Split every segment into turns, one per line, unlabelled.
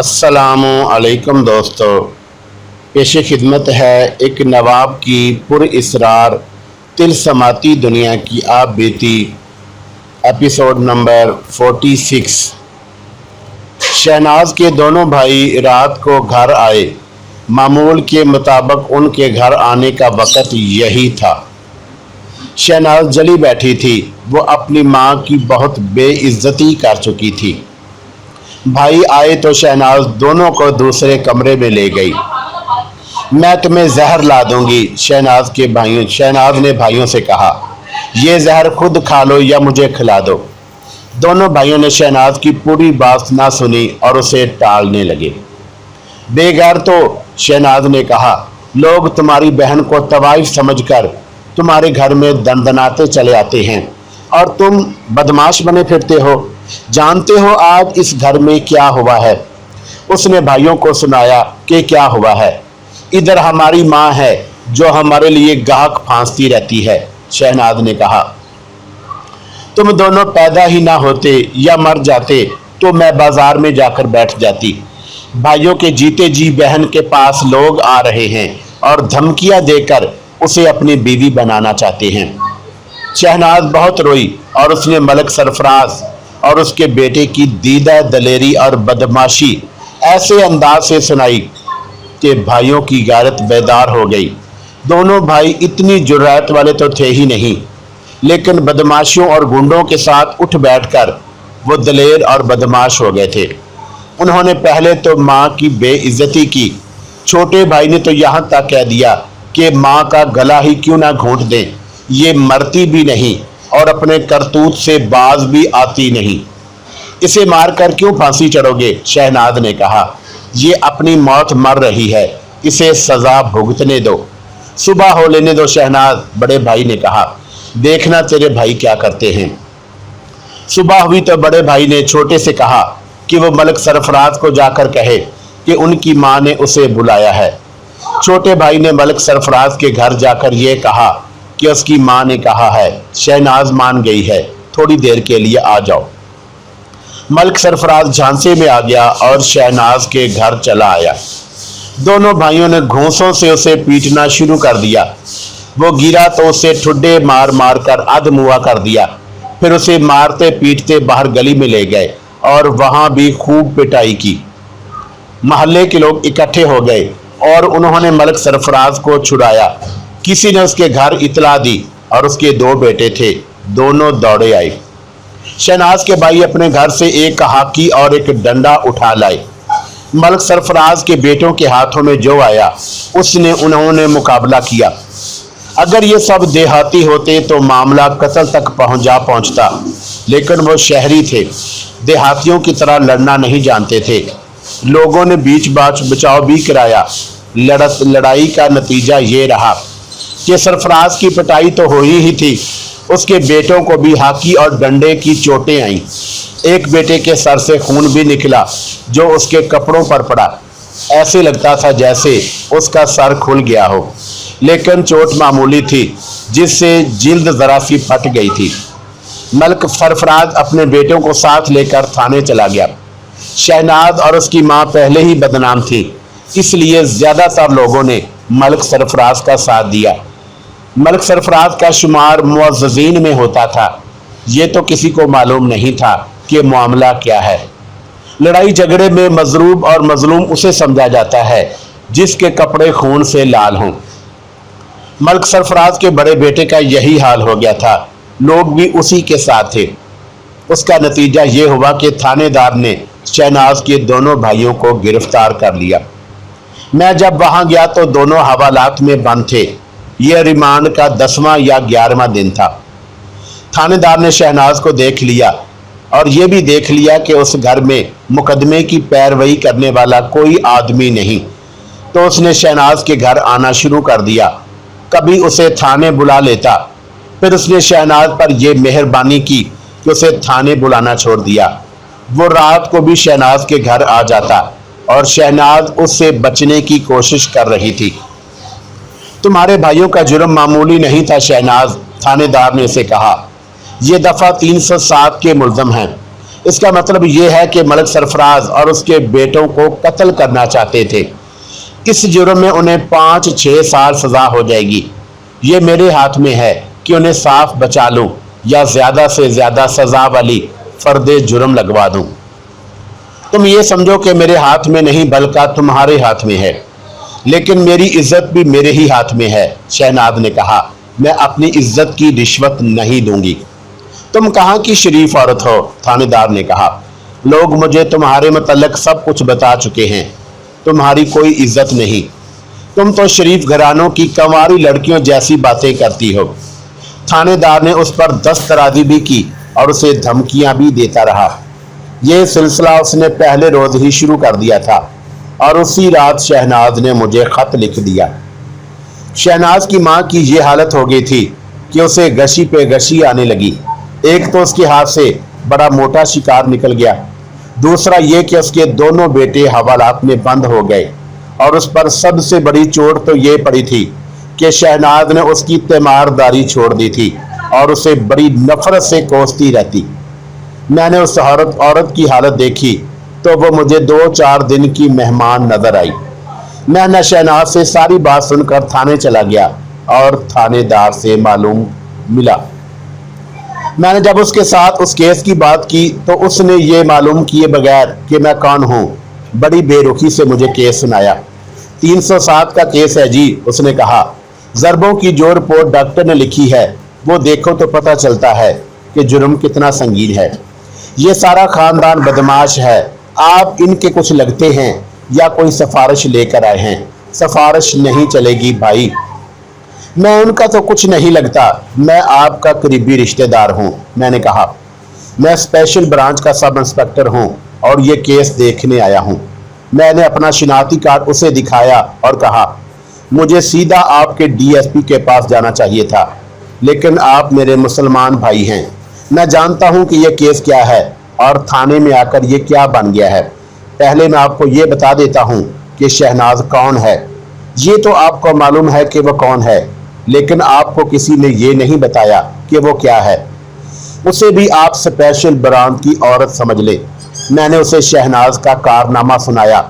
अस्सलामु अलैकुम दोस्तों, पेश खिदमत है एक नवाब की पुरइसरार तिलसमाती दुनिया की आप बीती एपिसोड नंबर 46। शहनाज के दोनों भाई रात को घर आए। मामूल के मुताबिक उनके घर आने का वक़्त यही था। शहनाज जली बैठी थी। वो अपनी माँ की बहुत बेइज्जती कर चुकी थी। भाई आए तो शहनाज दोनों को दूसरे कमरे में ले गई। मैं तुम्हें जहर ला दूंगी, शहनाज ने भाइयों से कहा। ये जहर खुद खा लो या मुझे खिला दो। दोनों भाइयों ने शहनाज की पूरी बात ना सुनी और उसे टालने लगे। बेगैर तो, शहनाज ने कहा, लोग तुम्हारी बहन को तवाइफ समझकर तुम्हारे घर में दंदनाते चले आते हैं और तुम बदमाश बने फिरते हो। जानते हो आज इस घर में क्या हुआ है? उसने भाइयों को सुनाया कि क्या हुआ है। इधर हमारी माँ है जो हमारे लिए गाहक फांसती रहती है, शहनाज ने कहा। तुम दोनों पैदा ही ना होते या मर जाते तो मैं बाजार में जाकर बैठ जाती। भाइयों के जीते जी बहन के पास लोग आ रहे हैं और धमकियां देकर उसे अपनी बीवी बनाना चाहते हैं। शहनाज बहुत रोई और उसने मलक सरफराज और उसके बेटे की दीदा दलेरी और बदमाशी ऐसे अंदाज से सुनाई कि भाइयों की गैरत बेदार हो गई। दोनों भाई इतनी जुर्रत वाले तो थे ही नहीं, लेकिन बदमाशियों और गुंडों के साथ उठ बैठकर वो दलेर और बदमाश हो गए थे। उन्होंने पहले तो माँ की बेइज्जती की। छोटे भाई ने तो यहाँ तक कह दिया कि माँ का गला ही क्यों ना घोंट दें, ये मरती भी नहीं और अपने करतूत से बाज भी आती नहीं। इसे मारकर क्यों फांसी चढ़ोगे? शहनाज ने कहा। ये अपनी मौत मर रही है, इसे सजा भुगतने दो, सुबह हो लेने दो शहनाज, बड़े भाई ने कहा। देखना तेरे भाई क्या करते हैं। सुबह हुई तो बड़े भाई ने छोटे से कहा कि वो मलक सरफराज को जाकर कहे कि उनकी माँ ने उसे बुलाया है। छोटे भाई ने मलक सरफराज के घर जाकर ये कहा कि उसकी माँ ने कहा है। शहनाज मान गई है, थोड़ी देर के लिए आ जाओ। मलक सरफराज झांसे में आ गया और शहनाज के घर चला आया। दोनों भाइयों ने घूंसों से उसे पीटना शुरू कर दिया। वो गिरा तो उसे ठुड्डे मार मार कर अधमुआ कर दिया। फिर उसे मारते पीटते बाहर गली में ले गए और वहां भी खूब पिटाई की। मोहल्ले के लोग इकट्ठे हो गए और उन्होंने मलक सरफराज को छुड़ाया। किसी ने उसके घर इतला दी और उसके दो बेटे थे, दोनों दौड़े आए। शहनाज के भाई अपने घर से एक हाकी और एक डंडा उठा लाए। मलक सरफराज के बेटों के हाथों में जो आया उसने उन्होंने मुकाबला किया। अगर ये सब देहाती होते तो मामला कत्ल तक पहुंचता, लेकिन वो शहरी थे, देहातियों की तरह लड़ना नहीं जानते थे। लोगों ने बीच बाच बचाव भी कराया। लड़ाई का नतीजा ये रहा कि सरफराज की पिटाई तो हो ही थी, उसके बेटों को भी हाकी और डंडे की चोटें आईं। एक बेटे के सर से खून भी निकला जो उसके कपड़ों पर पड़ा। ऐसे लगता था जैसे उसका सर खुल गया हो, लेकिन चोट मामूली थी जिससे जिल्द जरा सी फट गई थी। मलक सरफराज अपने बेटों को साथ लेकर थाने चला गया। शहनाज और उसकी माँ पहले ही बदनाम थी, इसलिए ज्यादातर लोगों ने मलक सरफराज का साथ दिया। मलक सरफराज का शुमार मुअज़्ज़ज़ीन में होता था। ये तो किसी को मालूम नहीं था कि मामला क्या है। लड़ाई झगड़े में मजरूब और मजलूम उसे समझा जाता है जिसके कपड़े खून से लाल हों। मलक सरफराज के बड़े बेटे का यही हाल हो गया था। लोग भी उसी के साथ थे। उसका नतीजा ये हुआ कि थानेदार ने शहनाज के दोनों भाइयों को गिरफ्तार कर लिया। मैं जब वहां गया तो दोनों हवालात में बंद थे। यह रिमांड का 10वां या 11वां दिन था। थानेदार ने शहनाज को देख लिया और यह भी देख लिया कि उस घर में मुकदमे की पैरवी करने वाला कोई आदमी नहीं, तो उसने शहनाज के घर आना शुरू कर दिया। कभी उसे थाने बुला लेता, फिर उसने शहनाज पर यह मेहरबानी की कि उसे थाने बुलाना छोड़ दिया। वो रात को भी शहनाज के घर आ जाता और शहनाज उससे बचने की कोशिश कर रही थी। तुम्हारे भाइयों का जुर्म मामूली नहीं था शहनाज, थानेदार ने उसे कहा। ये दफ़ा 307 के मुल्ज़म हैं। इसका मतलब ये है कि मलक सरफराज और उसके बेटों को कत्ल करना चाहते थे। इस जुर्म में उन्हें 5-6 साल सजा हो जाएगी। ये मेरे हाथ में है कि उन्हें साफ बचा लूं या ज़्यादा से ज़्यादा सजा वाली फर्द जुर्म लगवा दूं। तुम ये समझो कि मेरे हाथ में नहीं बल्कि तुम्हारे हाथ में है, लेकिन मेरी इज्जत भी मेरे ही हाथ में है। शहनाज ने कहा, मैं अपनी इज्जत की रिश्वत नहीं दूंगी। तुम कहाँ की शरीफ औरत हो, थानेदार ने कहा। लोग मुझे तुम्हारे मतलब सब कुछ बता चुके हैं। तुम्हारी कोई इज्जत नहीं। तुम तो शरीफ घरानों की कंवारी लड़कियों जैसी बातें करती हो। थानेदार ने उस पर दस्तराजी भी की और उसे धमकियां भी देता रहा। यह सिलसिला उसने पहले रोज ही शुरू कर दिया था और उसी रात शहनाज ने मुझे खत लिख दिया। शहनाज की मां की ये हालत हो गई थी कि उसे गशी पे गशी आने लगी। एक तो उसके हाथ से बड़ा मोटा शिकार निकल गया, दूसरा ये कि उसके दोनों बेटे हवालात में बंद हो गए, और उस पर सबसे बड़ी चोट तो ये पड़ी थी कि शहनाज ने उसकी तीमारदारी छोड़ दी थी और उसे बड़ी नफरत से कोसती रहती। मैंने उस औरत की हालत देखी तो वो मुझे 2-4 दिन की मेहमान नजर आई। मैं शहनाज से सारी बात सुनकर थाने चला गया और थानेदार से मालूम मिला। मैंने जब उसके साथ उस केस की बात की तो उसने ये मालूम किए बगैर कि मैं कौन हूँ, बड़ी बेरुखी से मुझे केस सुनाया। 307 का केस है जी, उसने कहा। ज़रबों की जो रिपोर्ट डॉक्टर ने लिखी है वो देखो तो पता चलता है कि जुर्म कितना संगीन है। ये सारा खानदान बदमाश है। आप इनके कुछ लगते हैं या कोई सिफारिश लेकर आए हैं? सिफारिश नहीं चलेगी भाई, मैं उनका तो कुछ नहीं लगता, मैं आपका करीबी रिश्तेदार हूं। मैंने कहा, मैं स्पेशल ब्रांच का सब इंस्पेक्टर हूं और ये केस देखने आया हूं। मैंने अपना शिनाख्ती कार्ड उसे दिखाया और कहा, मुझे सीधा आपके डीएसपी के पास जाना चाहिए था, लेकिन आप मेरे मुसलमान भाई हैं। मैं जानता हूं कि यह केस क्या है और थाने में आकर ये क्या बन गया है। पहले मैं आपको ये बता देता हूं कि शहनाज कौन है। ये तो आपको मालूम है कि वो कौन है, लेकिन आपको किसी ने ये नहीं बताया कि वो क्या है। उसे भी आप स्पेशल ब्रांच की औरत समझ ले। मैंने उसे शहनाज का कारनामा सुनाया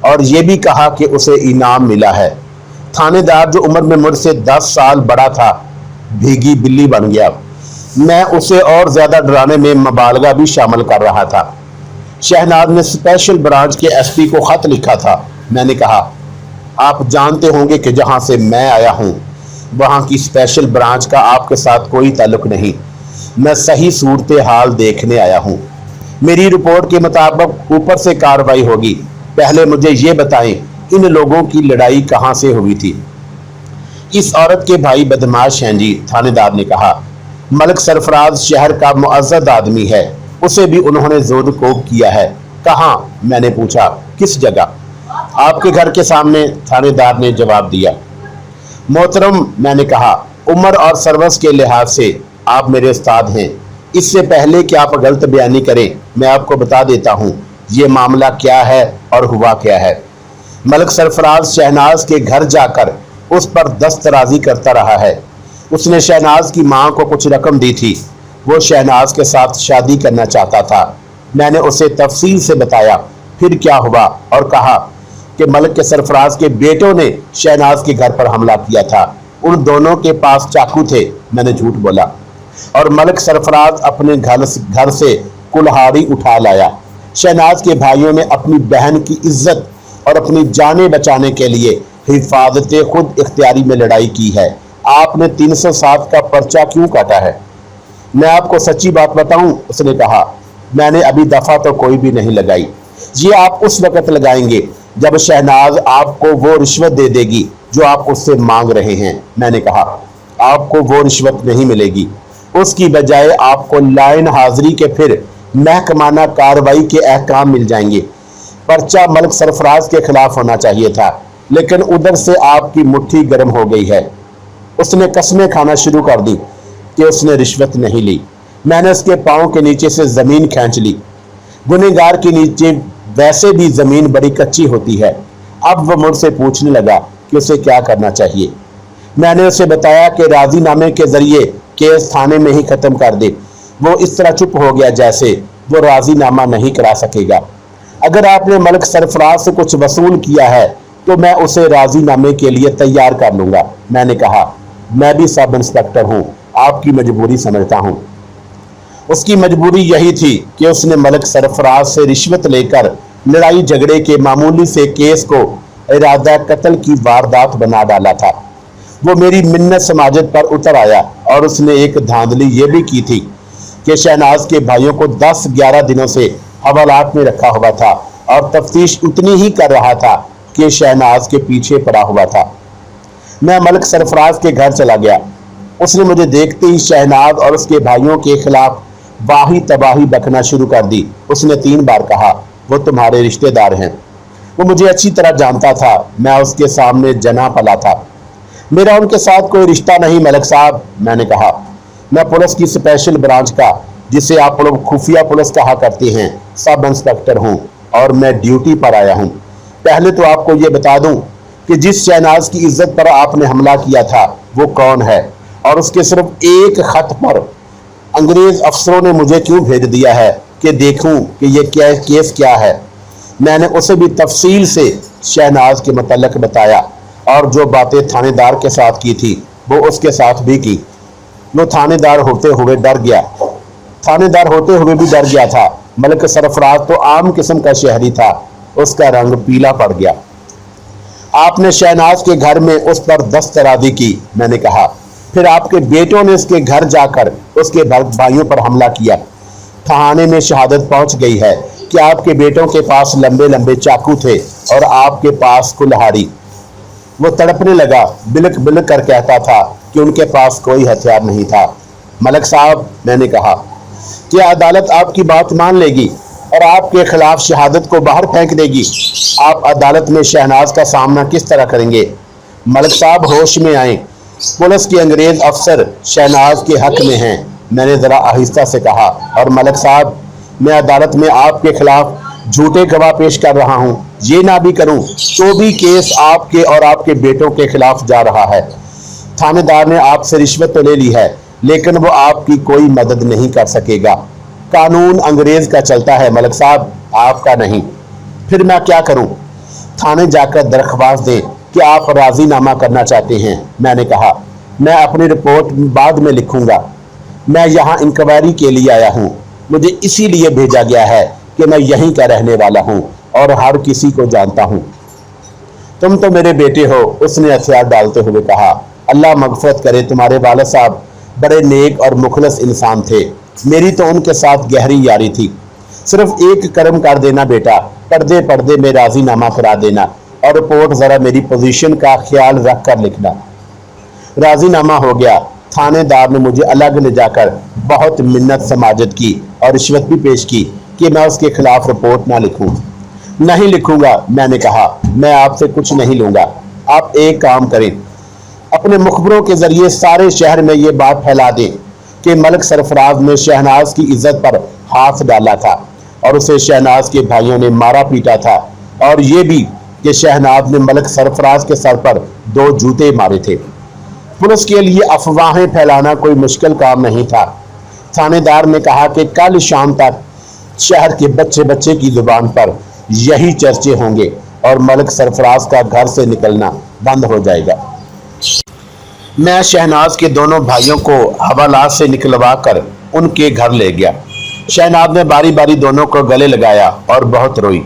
और ये भी कहा कि उसे इनाम मिला है। थानेदार जो उम्र में मुझसे 10 साल बड़ा था, भीगी बिल्ली बन गया। मैं उसे और ज्यादा डराने में मुबालगा भी शामिल कर रहा था। शहनाज ने स्पेशल ब्रांच के एसपी को खत लिखा था। मैंने कहा, आप जानते होंगे कि जहां से मैं आया हूं वहां की स्पेशल ब्रांच का आपके साथ कोई ताल्लुक नहीं। मैं सही सूरत हाल देखने आया हूं। मेरी रिपोर्ट के मुताबिक ऊपर से कार्रवाई होगी। पहले मुझे ये बताएं, इन लोगों की लड़ाई कहां से हुई थी? इस औरत के भाई बदमाश हैं जी, थानेदार ने कहा। मलक सरफराज शहर का मुअज़्ज़ज़ आदमी है, उसे भी उन्होंने जोर कोब किया है। कहाँ? मैंने पूछा। किस जगह? आपके घर के सामने, थानेदार ने जवाब दिया। मोहतरम, मैंने कहा, उम्र और सर्विस के लिहाज से आप मेरे उस्ताद हैं। इससे पहले कि आप गलत बयानी करें, मैं आपको बता देता हूँ ये मामला क्या है और हुआ क्या है। मलक सरफराज शहनाज के घर जाकर उस पर दस्तराजी करता रहा है। उसने शहनाज की मां को कुछ रकम दी थी। वो शहनाज के साथ शादी करना चाहता था। मैंने उसे तफसील से बताया फिर क्या हुआ और कहा कि मलक के सरफराज के बेटों ने शहनाज के घर पर हमला किया था। उन दोनों के पास चाकू थे। मैंने झूठ बोला और मलक सरफराज अपने घर से कुल्हाड़ी उठा लाया। शहनाज के भाइयों ने अपनी बहन की इज्जत और अपनी जानें बचाने के लिए हिफाजत खुद इख्तियारी में लड़ाई की है। आपने 307 का पर्चा क्यों काटा है? मैं आपको सच्ची बात बताऊं, उसने कहा, मैंने अभी दफा तो कोई भी नहीं लगाई। ये आप उस वक्त लगाएंगे जब शहनाज आपको वो रिश्वत दे देगी जो आप उससे मांग रहे हैं। मैंने कहा, आपको वो रिश्वत नहीं मिलेगी। उसकी बजाय आपको लाइन हाजिरी के फिर महकमाना कार्रवाई के अहकाम मिल जाएंगे। पर्चा मलक सरफराज के खिलाफ होना चाहिए था, लेकिन उधर से आपकी मुट्ठी गर्म हो गई है। उसने कस्में खाना शुरू कर दी कि उसने रिश्वत नहीं ली। मैंने उसके पाँव के नीचे से जमीन खींच ली। गुनहगार के नीचे वैसे भी जमीन बड़ी कच्ची होती है। अब वो मुझसे पूछने लगा कि उसे क्या करना चाहिए। मैंने उसे बताया कि राजीनामे के जरिए केस थाने में ही खत्म कर दे। वो इस तरह चुप हो गया जैसे वो राजीनामा नहीं करा सकेगा। अगर आपने मलिक सरफराज से कुछ वसूल किया है तो मैं उसे राजीनामे के लिए तैयार कर लूंगा। मैंने कहा, मैं भी सब इंस्पेक्टर हूँ, आपकी मजबूरी समझता हूँ। उसकी मजबूरी यही थी कि उसने मलिक सरफराज से रिश्वत लेकर लड़ाई झगड़े के मामूली से केस को इरादा कत्ल की वारदात बना डाला था। वो मेरी मिन्नत समाजत पर उतर आया और उसने एक धांधली ये भी की थी कि शहनाज के भाइयों को 10-11 दिनों से हवालात में रखा हुआ था और तफ्तीश उतनी ही कर रहा था कि शहनाज के पीछे पड़ा हुआ था। मैं मलिक सरफराज के घर चला गया। उसने मुझे देखते ही शहनाज और उसके भाइयों के खिलाफ वाही तबाही बकना शुरू कर दी। उसने 3 बार कहा, वो तुम्हारे रिश्तेदार हैं। वो मुझे अच्छी तरह जानता था। मैं उसके सामने जना पला था। मेरा उनके साथ कोई रिश्ता नहीं मलिक साहब, मैंने कहा। मैं पुलिस की स्पेशल ब्रांच का, जिसे आप लोग खुफिया पुलिस कहा करते हैं, सब इंस्पेक्टर हूँ और मैं ड्यूटी पर आया हूँ। पहले तो आपको ये बता दूं कि जिस शहनाज की इज्जत पर आपने हमला किया था वो कौन है और उसके सिर्फ एक खत पर अंग्रेज अफसरों ने मुझे क्यों भेज दिया है कि देखूं कि ये क्या केस क्या है। मैंने उसे भी तफसील से शहनाज के मुतल्लिक बताया और जो बातें थानेदार के साथ की थी वो उसके साथ भी की। वो थानेदार होते हुए डर गया। थानेदार होते हुए भी डर गया था। मलिक सरफराज तो आम किस्म का शहरी था। उसका रंग पीला पड़ गया। आपने शहनाज के घर में उस पर दस्तरादी की, मैंने कहा। फिर आपके बेटों ने उसके घर जाकर उसके भाइयों पर हमला किया। थाने में शहादत पहुंच गई है कि आपके बेटों के पास लंबे लंबे चाकू थे और आपके पास कुल्हाड़ी। वो तड़पने लगा, बिलक बिलक कर कहता था कि उनके पास कोई हथियार नहीं था। मलिक साहब, मैंने कहा, क्या अदालत आपकी बात मान लेगी और आपके खिलाफ शहादत को बाहर फेंक देगी? आप अदालत में शहनाज का सामना किस तरह करेंगे? मलिक साहब, होश में आए। पुलिस के अंग्रेज अफसर शहनाज के हक में हैं, मैंने जरा आहिस्ता से कहा। और मलिक साहब, मैं अदालत में आपके खिलाफ झूठे गवाह पेश कर रहा हूँ। ये ना भी करूँ तो भी केस आपके और आपके बेटों के खिलाफ जा रहा है। थानेदार ने आपसे रिश्वत तो ले ली है लेकिन वो आपकी कोई मदद नहीं कर सकेगा। कानून अंग्रेज का चलता है मलिक साहब, आपका नहीं। फिर मैं क्या करूं? थाने जाकर दरख्वास्त दें कि आप राजीनामा करना चाहते हैं, मैंने कहा। मैं अपनी रिपोर्ट बाद में लिखूंगा। मैं यहाँ इंक्वायरी के लिए आया हूँ। मुझे इसीलिए भेजा गया है कि मैं यहीं का रहने वाला हूँ और हर किसी को जानता हूँ। तुम तो मेरे बेटे हो, उसने हथियार डालते हुए कहा। अल्लाह मगफरत करे, तुम्हारे वालिद साहब बड़े नेक और मुखलस इंसान थे। मेरी तो उनके साथ गहरी यारी थी। सिर्फ एक कर्म कर देना बेटा, पर्दे पर्दे में राजीनामा करा देना और रिपोर्ट ज़रा मेरी पोजीशन का ख्याल रख कर लिखना। राजीनामा हो गया। थानेदार ने मुझे अलग ले जाकर बहुत मिन्नत समाजत की और रिश्वत भी पेश की कि मैं उसके खिलाफ रिपोर्ट ना लिखूं। नहीं लिखूंगा, मैंने कहा। मैं आपसे कुछ नहीं लूंगा। आप एक काम करें, अपने मुखबरों के जरिए सारे शहर में ये बात फैला दें कि मलिक सरफराज ने शहनाज की इज्जत पर हाथ डाला था और उसे शहनाज के भाइयों ने मारा पीटा था, और ये भी कि शहनाज ने मलिक सरफराज के सर पर 2 जूते मारे थे। पुलिस के लिए अफवाहें फैलाना कोई मुश्किल काम नहीं था। थानेदार ने कहा कि कल शाम तक शहर के बच्चे बच्चे की जुबान पर यही चर्चे होंगे और मलिक सरफराज का घर से निकलना बंद हो जाएगा। मैं शहनाज के दोनों भाइयों को हवालात से निकलवा कर उनके घर ले गया। शहनाज ने बारी बारी दोनों को गले लगाया और बहुत रोई।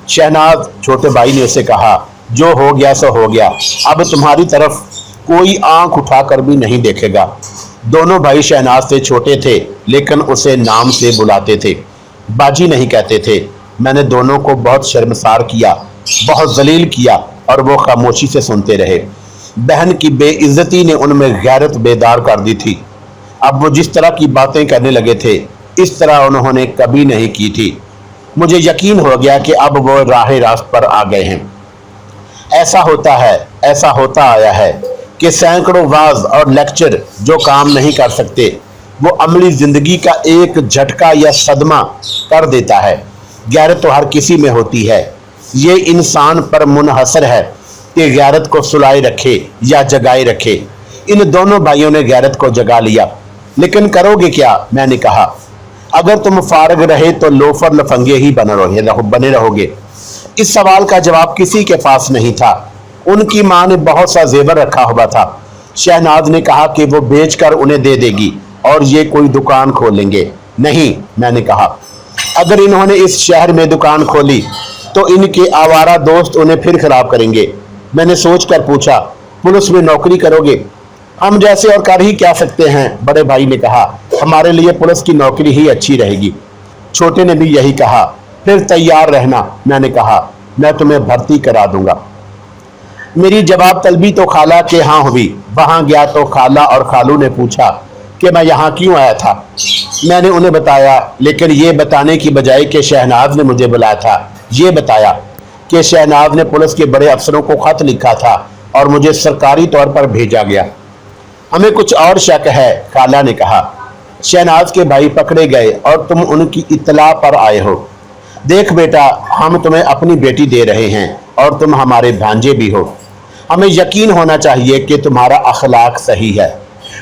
शहनाज, छोटे भाई ने उसे कहा, जो हो गया सो हो गया, अब तुम्हारी तरफ कोई आंख उठाकर भी नहीं देखेगा। दोनों भाई शहनाज से छोटे थे लेकिन उसे नाम से बुलाते थे, बाजी नहीं कहते थे। मैंने दोनों को बहुत शर्मसार किया, बहुत जलील किया और वो खामोशी से सुनते रहे। बहन की बेइज्जती ने उनमें गैरत बेदार कर दी थी। अब वो जिस तरह की बातें करने लगे थे इस तरह उन्होंने कभी नहीं की थी। मुझे यकीन हो गया कि अब वो राह रास्त पर आ गए हैं। ऐसा होता है, ऐसा होता आया है कि सैकड़ों वाज और लेक्चर जो काम नहीं कर सकते वो अमली जिंदगी का एक झटका या सदमा कर देता है। गैरत तो हर किसी में होती है, ये इंसान पर मुनहसर है कि गैरत को सुलाए रखे या जगाए रखे। इन दोनों भाइयों ने गैरत को जगा लिया, लेकिन करोगे क्या? मैंने कहा। अगर तुम फारग रहे तो लोफर लफंगे ही बने रहोगे। इस सवाल का जवाब किसी के पास नहीं था। उनकी मां ने बहुत सा जेवर रखा हुआ था। शहनाज ने कहा कि वो बेचकर उन्हें दे देगी और ये कोई दुकान खोलेंगे। नहीं, मैंने कहा, अगर इन्होंने इस शहर में दुकान खोली तो इनके आवारा दोस्त उन्हें फिर खराब करेंगे। मैंने सोचकर पूछा, पुलिस में नौकरी करोगे? हम जैसे और कर ही क्या सकते हैं, बड़े भाई ने कहा, हमारे लिए पुलिस की नौकरी ही अच्छी रहेगी। छोटे ने भी यही कहा। फिर तैयार रहना, मैंने कहा, मैं तुम्हें भर्ती करा दूंगा। मेरी जवाब तलबी तो खाला के यहाँ हुई। वहां गया तो खाला और खालू ने पूछा कि मैं यहाँ क्यों आया था। मैंने उन्हें बताया, लेकिन ये बताने की बजाय कि शहनाज ने मुझे बुलाया था, ये बताया कि शहनाज ने पुलिस के बड़े अफसरों को खत लिखा था और मुझे सरकारी तौर पर भेजा गया। हमें कुछ और शक है, खाला ने कहा। शहनाज के भाई पकड़े गए और तुम उनकी इत्तला पर आए हो। देख बेटा, हम तुम्हें अपनी बेटी दे रहे हैं और तुम हमारे भांजे भी हो। हमें यकीन होना चाहिए कि तुम्हारा अखलाक सही है।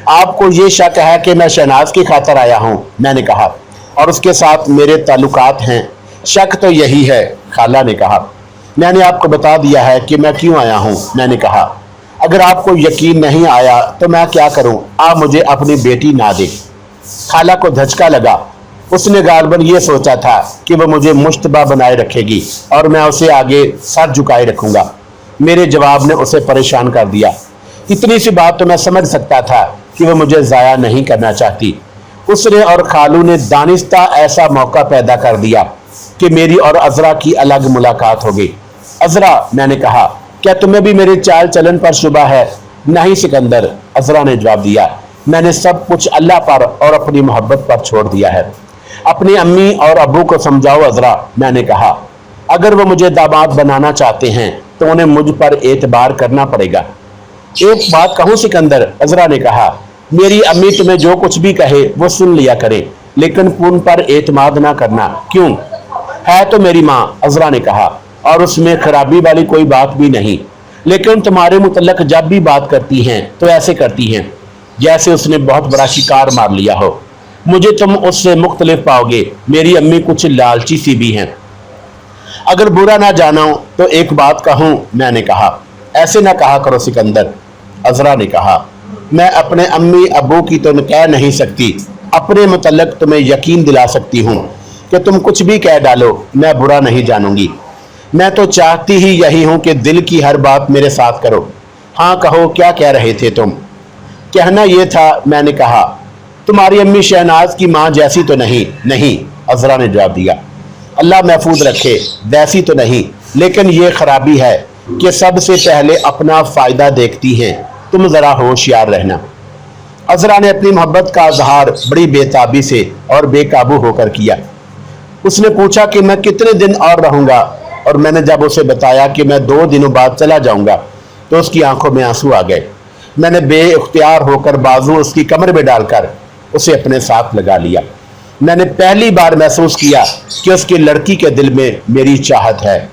आपको ये शक है कि मैं शहनाज की खातर आया हूँ, मैंने कहा, और उसके साथ मेरे ताल्लुकात हैं। शक तो यही है, खाला ने कहा। मैंने आपको बता दिया है कि मैं क्यों आया हूँ, मैंने कहा। अगर आपको यकीन नहीं आया तो मैं क्या करूं? आप मुझे अपनी बेटी ना दे। खाला को धचका लगा। उसने गालबन ये सोचा था कि वह मुझे मुश्तबा बनाए रखेगी और मैं उसे आगे सर झुकाए रखूंगा। मेरे जवाब ने उसे परेशान कर दिया। इतनी सी बात तो मैं समझ सकता था कि वह मुझे ज़ाया नहीं करना चाहती। उसने और खालू ने दानिस्ता ऐसा मौका पैदा कर दिया कि मेरी और अजरा की अलग मुलाकात हो गई। अजरा, मैंने कहा, क्या तुम्हें भी मेरे चाल चलन पर शुबा है? नहीं सिकंदर, अजरा ने जवाब दिया, मैंने सब कुछ अल्लाह पर और अपनी मोहब्बत पर छोड़ दिया है। अपनी अम्मी और अब्बू को समझाओ अजरा, मैंने कहा। अगर वो मुझे दामाद बनाना चाहते हैं तो उन्हें मुझ पर एतबार करना पड़ेगा। एक बात कहूँ सिकंदर, अजरा ने कहा, मेरी अम्मी तुम्हें जो कुछ भी कहे वो सुन लिया करे, लेकिन उन पर एतमाद ना करना। क्यों? है तो मेरी माँ, अजरा ने कहा, और उसमें खराबी वाली कोई बात भी नहीं, लेकिन तुम्हारे मुतल्लक जब भी बात करती हैं तो ऐसे करती हैं जैसे उसने बहुत बड़ा शिकार मार लिया हो। मुझे तुम उससे मुख्तलिफ पाओगे। मेरी अम्मी कुछ लालची सी भी हैं। अगर बुरा ना जानो तो एक बात कहूँ, मैंने कहा। ऐसे ना कहा करो सिकंदर, अजरा ने कहा। मैं अपने अम्मी अब्बू की तो कह नहीं सकती, अपने मुतल्लक तुम्हें यकीन दिला सकती हूँ कि तुम कुछ भी कह डालो, मैं बुरा नहीं जानूंगी। मैं तो चाहती ही यही हूं कि दिल की हर बात मेरे साथ करो। हाँ कहो, क्या कह रहे थे तुम? कहना यह था, मैंने कहा, तुम्हारी अम्मी शहनाज की माँ जैसी तो नहीं? नहीं, अजरा ने जवाब दिया। अल्लाह महफूज रखे, वैसी तो नहीं, लेकिन ये खराबी है कि सबसे पहले अपना फायदा देखती हैं। तुम जरा होशियार रहना। अजरा ने अपनी मोहब्बत का इजहार बड़ी बेताबी से और बेकाबू होकर किया। उसने पूछा कि मैं कितने दिन और रहूंगा, और मैंने जब उसे बताया कि मैं 2 दिनों बाद चला जाऊंगा तो उसकी आंखों में आंसू आ गए। मैंने बेइख्तियार होकर बाजू उसकी कमर में डालकर उसे अपने साथ लगा लिया। मैंने पहली बार महसूस किया कि उसकी लड़की के दिल में मेरी चाहत है।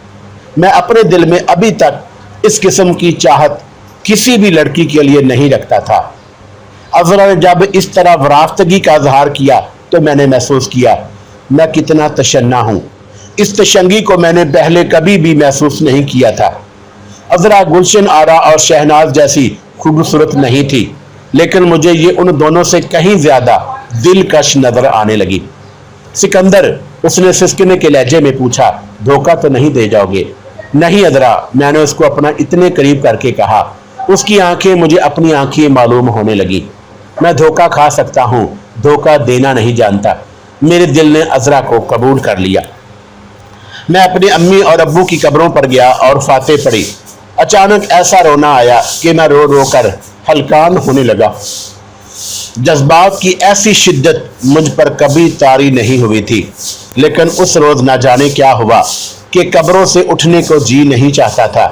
मैं अपने दिल में अभी तक इस किस्म की चाहत किसी भी लड़की के लिए नहीं रखता था। अजरा ने जब इस तरह वराफ्तगी का इजहार किया तो मैंने महसूस किया मैं कितना तशन्ना हूँ। इस तशंगी को मैंने पहले कभी भी महसूस नहीं किया था। अजरा गुलशन आरा और शहनाज जैसी खूबसूरत नहीं थी, लेकिन मुझे ये उन दोनों से कहीं ज्यादा दिलकश नजर आने लगी। सिकंदर, उसने सिसकने के लहजे में पूछा, धोखा तो नहीं दे जाओगे? नहीं अजरा, मैंने उसको अपना इतने करीब करके कहा। उसकी आंखें मुझे अपनी आंखें मालूम होने लगी। मैं धोखा खा सकता हूँ, धोखा देना नहीं जानता। मेरे दिल ने अजरा को कबूल कर लिया। मैं अपनी अम्मी और अब्बू की कब्रों पर गया और फाते पढ़ी। अचानक ऐसा रोना आया कि मैं रो रो कर हलकान होने लगा। जज्बात की ऐसी शिद्दत मुझ पर कभी तारी नहीं हुई थी, लेकिन उस रोज ना जाने क्या हुआ कि कब्रों से उठने को जी नहीं चाहता था।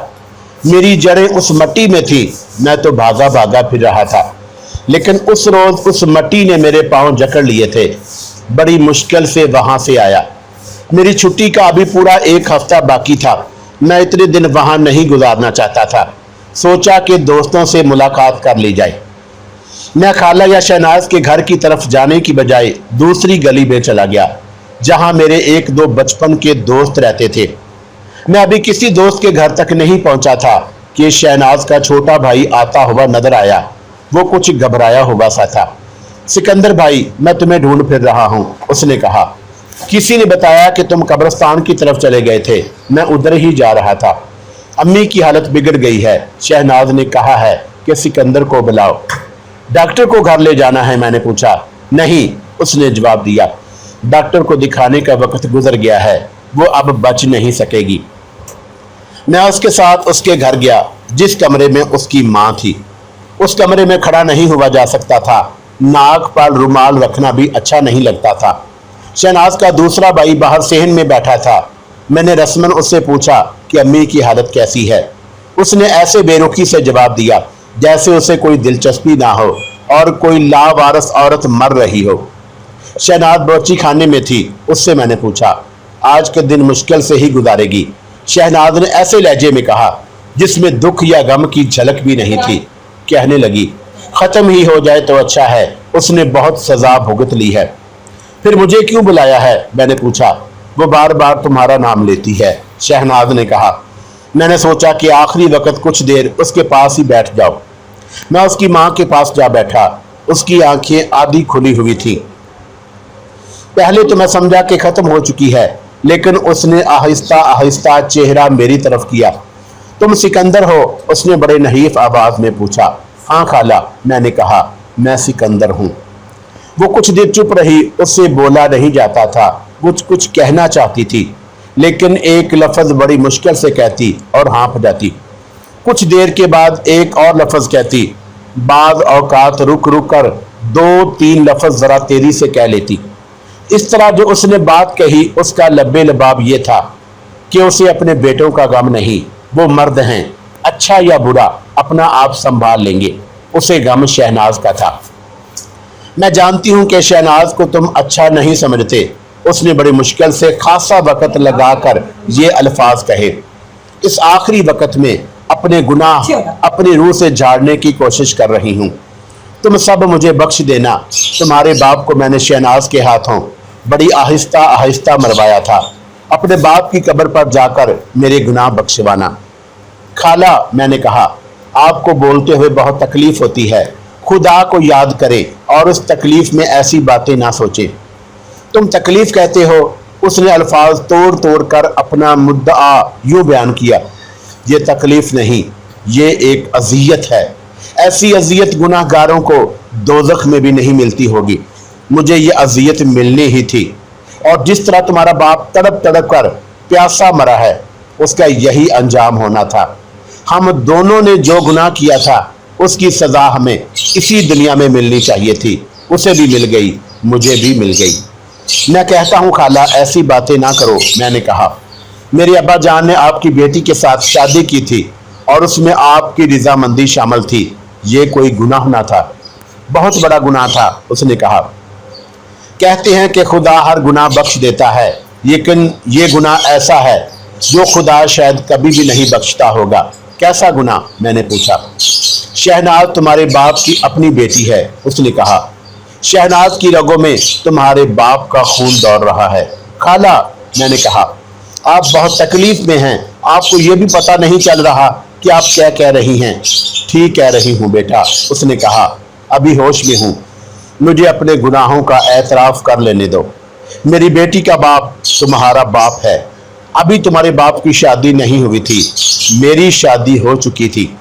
मेरी जड़ें उस मट्टी में थी, मैं तो भागा भागा फिर रहा था, लेकिन उस रोज उस मट्टी ने मेरे पांव जकड़ लिए थे। बड़ी मुश्किल से वहां से आया। मेरी छुट्टी का अभी पूरा 1 हफ्ता बाकी था। मैं इतने दिन वहां नहीं गुजारना चाहता था। सोचा कि दोस्तों से मुलाकात कर ली जाए। मैं खाला या शहनाज के घर की तरफ जाने की बजाय दूसरी गली में चला गया जहां मेरे एक दो बचपन के दोस्त रहते थे। मैं अभी किसी दोस्त के घर तक नहीं पहुंचा था कि शहनाज का छोटा भाई आता हुआ नजर आया। वो कुछ घबराया हुआ सा था। सिकंदर भाई, मैं तुम्हें ढूंढ फिर रहा हूं, उसने कहा। किसी ने बताया कि तुम कब्रिस्तान की तरफ चले गए थे। मैं उधर ही जा रहा था। अम्मी की हालत बिगड़ गई है। शहनाज ने कहा है कि सिकंदर को बुलाओ। डॉक्टर को घर ले जाना है, मैंने पूछा। नहीं, उसने जवाब दिया। डॉक्टर को दिखाने का वक्त गुजर गया है, वो अब बच नहीं सकेगी। मैं उसके साथ उसके घर गया जिस कमरे में उसकी माँ थी। उस कमरे में खड़ा नहीं हुआ जा सकता था। नाक पर रुमाल रखना भी अच्छा नहीं लगता था। शहनाज का दूसरा भाई बाहर सेहन में बैठा था। मैंने रस्मन उससे पूछा कि अम्मी की हालत कैसी है। उसने ऐसे बेरुखी से जवाब दिया जैसे उसे कोई दिलचस्पी ना हो और कोई लावारस औरत मर रही हो। शहनाज बच्ची खाने में थी। उससे मैंने पूछा, आज के दिन मुश्किल से ही गुजारेगी। शहनाज ने ऐसे लहजे में कहा जिसमें दुख या गम की झलक भी नहीं थी। कहने लगी, खत्म ही हो जाए तो अच्छा है, उसने बहुत सजा भुगत ली है। फिर मुझे क्यों बुलाया है, मैंने पूछा। वो बार बार तुम्हारा नाम लेती है, शहनाज ने कहा। मैंने सोचा कि आखिरी वक्त कुछ देर उसके पास ही बैठ जाओ। मैं उसकी माँ के पास जा बैठा। उसकी आंखें आधी खुली हुई थी। पहले तो मैं समझा कि खत्म हो चुकी है, लेकिन उसने आहिस्ता आहिस्ता चेहरा मेरी तरफ किया। तुम सिकंदर हो, उसने बड़े नहीफ आवाज में पूछा। हाँ खाला, मैंने कहा, मैं सिकंदर हूँ। वो कुछ देर चुप रही। उससे बोला नहीं जाता था। कुछ कहना चाहती थी, लेकिन एक लफ्ज बड़ी मुश्किल से कहती और हाँफ जाती। कुछ देर के बाद एक और लफ्ज कहती। बाद औकात रुक रुक कर दो तीन लफ्ज जरा तेजी से कह लेती। इस तरह जो उसने बात कही उसका लब्बे लबाब ये था कि उसे अपने बेटों का गम नहीं, वो मर्द हैं, अच्छा या बुरा अपना आप संभाल लेंगे। उसे गम शहनाज का था। मैं जानती हूं कि शहनाज को तुम अच्छा नहीं समझते, उसने बड़ी मुश्किल से खासा वक्त लगाकर ये अल्फाज कहे। इस आखिरी वक्त में अपने गुनाह अपनी रूह से झाड़ने की कोशिश कर रही हूं। तुम सब मुझे बख्श देना। तुम्हारे बाप को मैंने शहनाज के हाथों बड़ी आहिस्ता आहिस्ता मरवाया था। अपने बाप की कब्र पर जाकर मेरे गुनाह बख्शवाना। खाला, मैंने कहा, आपको बोलते हुए बहुत तकलीफ होती है। खुदा को याद करें और उस तकलीफ में ऐसी बातें ना सोचें। तुम तकलीफ कहते हो, उसने अल्फाज तोड़ तोड़ कर अपना मुद्दा यूं बयान किया। ये तकलीफ नहीं, ये एक अजियत है। ऐसी अजियत गुनाहगारों को दोज़ख में भी नहीं मिलती होगी। मुझे ये अजियत मिलनी ही थी, और जिस तरह तुम्हारा बाप तड़प तड़प कर प्यासा मरा है, उसका यही अंजाम होना था। हम दोनों ने जो गुनाह किया था उसकी सजा हमें इसी दुनिया में मिलनी चाहिए थी। उसे भी मिल गई, मुझे भी मिल गई। मैं कहता हूँ खाला, ऐसी बातें ना करो, मैंने कहा। मेरे अब्बा जान ने आपकी बेटी के साथ शादी की थी और उसमें आपकी रजामंदी शामिल थी। ये कोई गुनाह ना था, बहुत बड़ा गुनाह था, उसने कहा। कहते हैं कि खुदा हर गुनाह बख्श देता है, लेकिन ये गुनाह ऐसा है जो खुदा शायद कभी भी नहीं बख्शता होगा। कैसा गुनाह, मैंने पूछा। शहनाज तुम्हारे बाप की अपनी बेटी है, उसने कहा। शहनाज की रगों में तुम्हारे बाप का खून दौड़ रहा है। खाला, मैंने कहा, आप बहुत तकलीफ में हैं। आपको ये भी पता नहीं चल रहा कि आप क्या कह रही हैं। ठीक कह रही हूँ बेटा, उसने कहा। अभी होश में हूँ। मुझे अपने गुनाहों का एतराफ़ कर लेने दो। मेरी बेटी का बाप तुम्हारा बाप है। अभी तुम्हारे बाप की शादी नहीं हुई थी, मेरी शादी हो चुकी थी।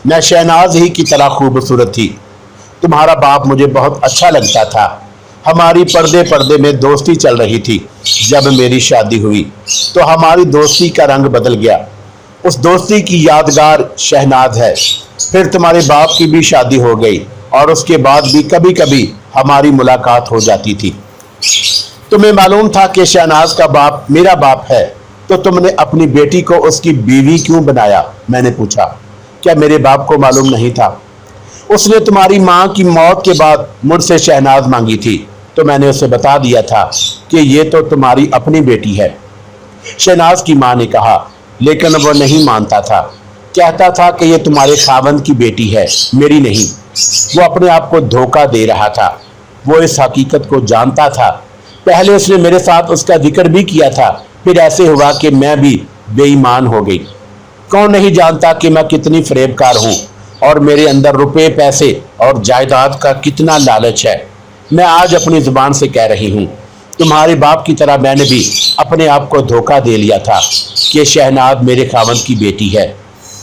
मैं शहनाज ही की तरह खूबसूरत थी। तुम्हारा बाप मुझे बहुत अच्छा लगता था। हमारी पर्दे पर्दे में दोस्ती चल रही थी। जब मेरी शादी हुई तो हमारी दोस्ती का रंग बदल गया। उस दोस्ती की यादगार शहनाज है। फिर तुम्हारे बाप की भी शादी हो गई और उसके बाद भी कभी कभी हमारी मुलाकात हो जाती थी। तुम्हें मालूम था कि शहनाज का बाप मेरा बाप है, तो तुमने अपनी बेटी को उसकी बीवी क्यों बनाया, मैंने पूछा। क्या मेरे बाप को मालूम नहीं था? उसने तुम्हारी माँ की मौत के बाद मुझसे शहनाज मांगी थी, तो मैंने उसे बता दिया था कि ये तो तुम्हारी अपनी बेटी है। शहनाज की माँ ने कहा, लेकिन वो नहीं मानता था। کہتا تھا کہ یہ تمہارے خاوند کی بیٹی ہے، میری نہیں۔ وہ اپنے آپ کو دھوکہ دے رہا تھا، وہ اس حقیقت کو جانتا تھا۔ پہلے اس نے میرے ساتھ اس کا ذکر بھی کیا تھا، پھر ایسے ہوا کہ میں بھی بے ایمان ہو گئی۔ کون نہیں جانتا کہ میں کتنی فریب کار ہوں اور میرے اندر روپے، پیسے اور جائیداد کا کتنا لالچ ہے۔ میں آج اپنی زبان سے کہہ رہی ہوں، تمہارے باپ کی طرح میں نے بھی اپنے آپ کو دھوکہ دے لیا تھا کہ شہناز میرے خاوند کی بیٹی ہے۔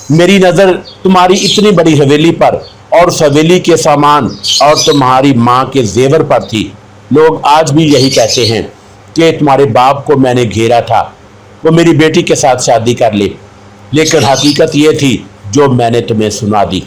میری نظر تمہاری اتنی بڑی حویلی پر اور اس حویلی کے سامان اور تمہاری ماں کے زیور پر تھی۔ لوگ آج بھی یہی کہتے ہیں کہ تمہارے باپ کو میں نے گھیرا تھا، وہ میری بیٹی کے ساتھ شادی کر لے، لیکن حقیقت یہ تھی جو میں نے تمہیں سنا دی۔